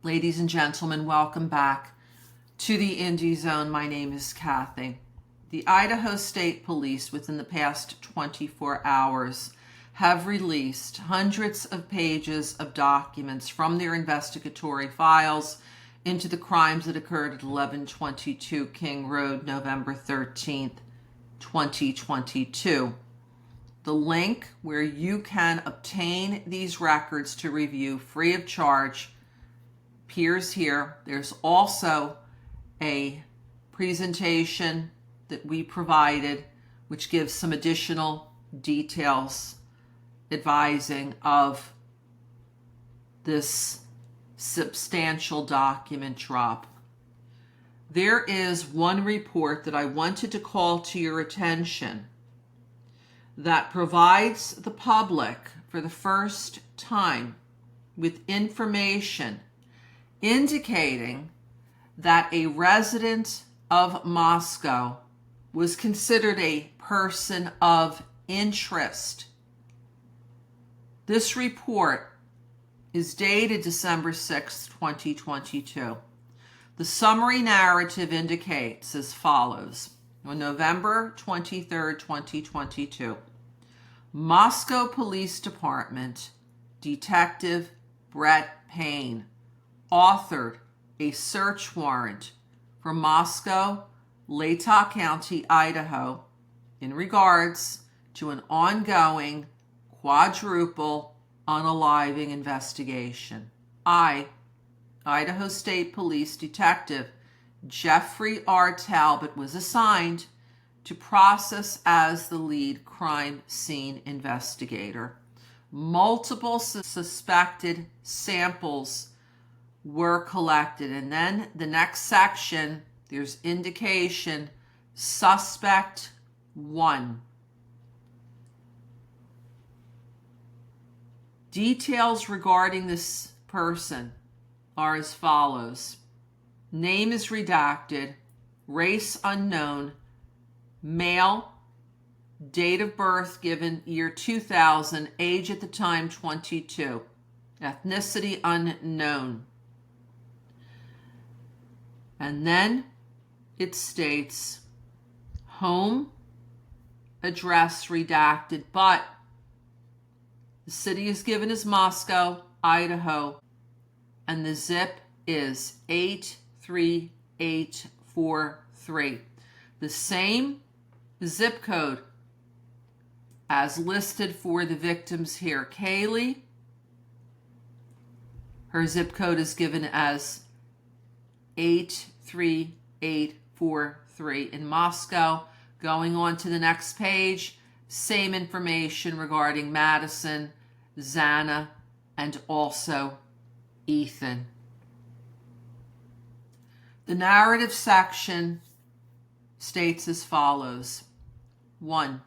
Ladies and gentlemen, welcome back to the Indie Zone. My name is Kathy. The Idaho State Police, within the past 24 hours, have released hundreds of pages of documents from their investigatory files into the crimes that occurred at 1122 King Road, November 13th, 2022. The link where you can obtain these records to review free of charge appears here. There's also a presentation that we provided which gives some additional details advising of this substantial document drop. There is one report that I wanted to call to your attention that provides the public for the first time with information indicating that a resident of Moscow was considered a person of interest. This report is dated December 6, 2022. The summary narrative indicates as follows. On November 23, 2022, Moscow Police Department Detective Brett Payne authored a search warrant for Moscow, Latah County, Idaho, in regards to an ongoing quadruple unaliving investigation. Idaho State Police Detective Jeffrey R. Talbot, was assigned to process as the lead crime scene investigator. Multiple suspected samples were collected, and then the next section, there's indication suspect 1. Details regarding this person are as follows. Name is redacted, race unknown, male, date of birth given year 2000, age at the time 22, ethnicity unknown. And then it states home address redacted, but the city is given as Moscow, Idaho, and the zip is 83843. The same zip code as listed for the victims here. Kaylee, her zip code is given as 83843 in Moscow. Going on to the next page, same information regarding Madison, Xana, and also Ethan. The narrative section states as follows. 1.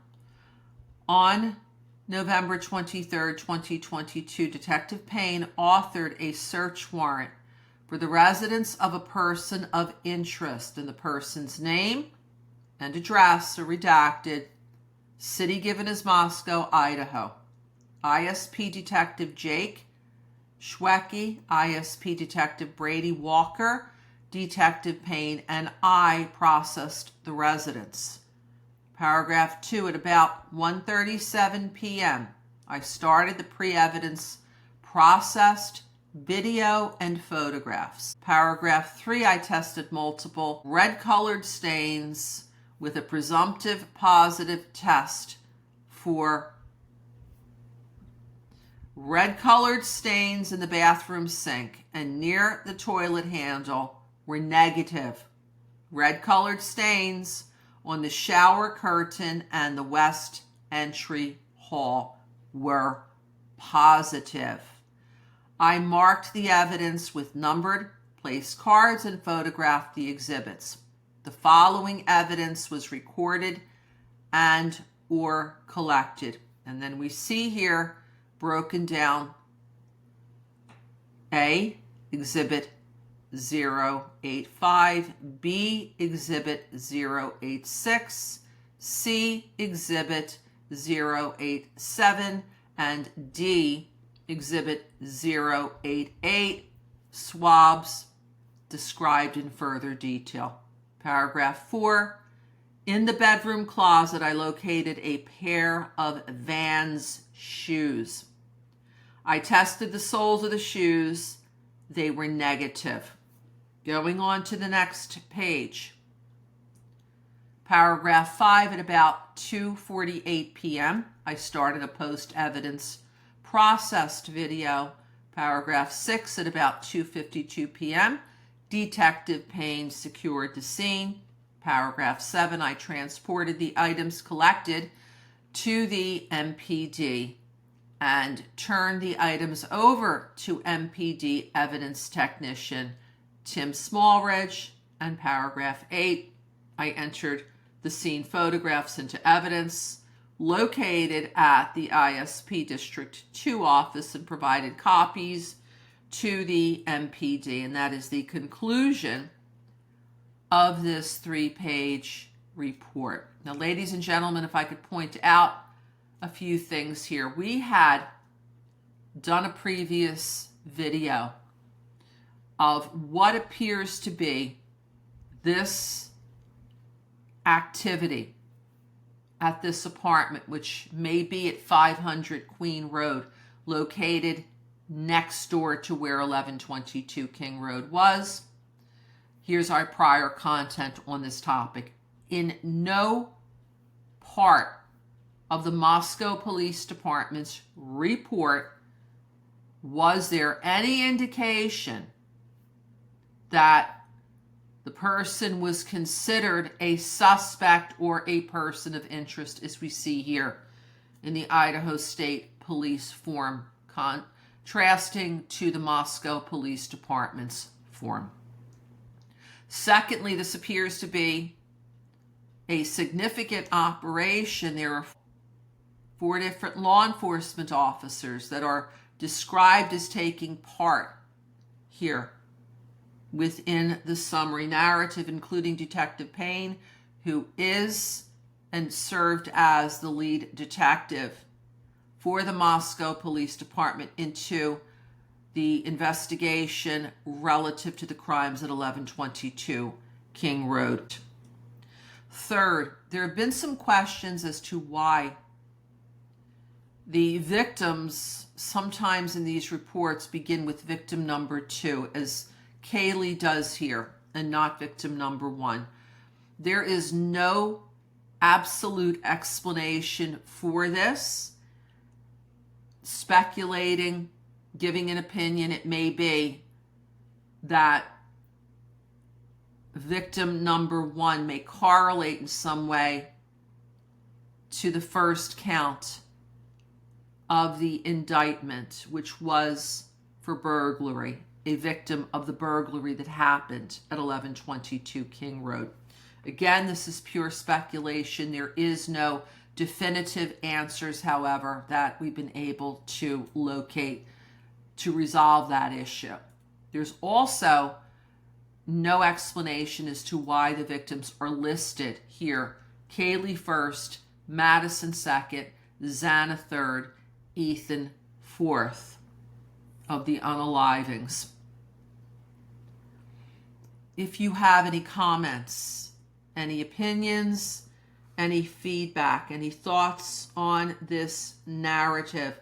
On November 23, 2022, Detective Payne authored a search warrant for the residence of a person of interest, and the person's name and address are redacted. City given as Moscow, Idaho. ISP Detective Jake Schwecke, ISP Detective Brady Walker, Detective Payne, and I processed the residence. Paragraph 2, at about 1:37 p.m., I started the pre-evidence, processed video and photographs. Paragraph 3, I tested multiple red-colored stains with a presumptive positive test for red-colored stains in the bathroom sink and near the toilet handle were negative. Red-colored stains on the shower curtain and the west entry hall were positive. I marked the evidence with numbered place cards and photographed the exhibits. The following evidence was recorded and or collected. And then we see here broken down: A, Exhibit 085, B, Exhibit 086, C, Exhibit 087, and D, Exhibit 088, swabs described in further detail. Paragraph 4, in the bedroom closet, I located a pair of Vans shoes. I tested the soles of the shoes. They were negative. Going on to the next page. Paragraph 5, at about 2:48 p.m., I started a post-evidence processed video. Paragraph 6, at about 2:52 p.m., Detective Payne secured the scene. Paragraph 7, I transported the items collected to the MPD and turned the items over to MPD evidence technician Tim Smallridge. And paragraph 8, I entered the scene photographs into evidence, located at the ISP District 2 office, and provided copies to the MPD. And that is the conclusion of this 3-page report. Now, ladies and gentlemen, if I could point out a few things here. We had done a previous video of what appears to be this activity at this apartment, which may be at 500 Queen Road, located next door to where 1122 King Road was. Here's our prior content on this topic. In no part of the Moscow Police Department's report was there any indication that the person was considered a suspect or a person of interest, as we see here in the Idaho State Police form, contrasting to the Moscow Police Department's form. Secondly, this appears to be a significant operation. There are 4 different law enforcement officers that are described as taking part here within the summary narrative, including Detective Payne, who is and served as the lead detective for the Moscow Police Department into the investigation relative to the crimes at 1122 King Road. Third, there have been some questions as to why the victims sometimes in these reports begin with victim number 2, as Kaylee does here, and not victim number 1. There is no absolute explanation for this. Speculating, giving an opinion, it may be that victim number 1 may correlate in some way to the first count of the indictment, which was for burglary, a victim of the burglary that happened at 1122 King Road. Again, this is pure speculation. There is no definitive answers, however, that we've been able to locate to resolve that issue. There's also no explanation as to why the victims are listed here. Kaylee first, Madison second, Xana third, Ethan fourth of the unalivings. If you have any comments, any opinions, any feedback, any thoughts on this narrative,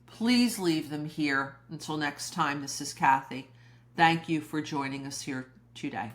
please leave them here. Until next time, this is Kathy. Thank you for joining us here today.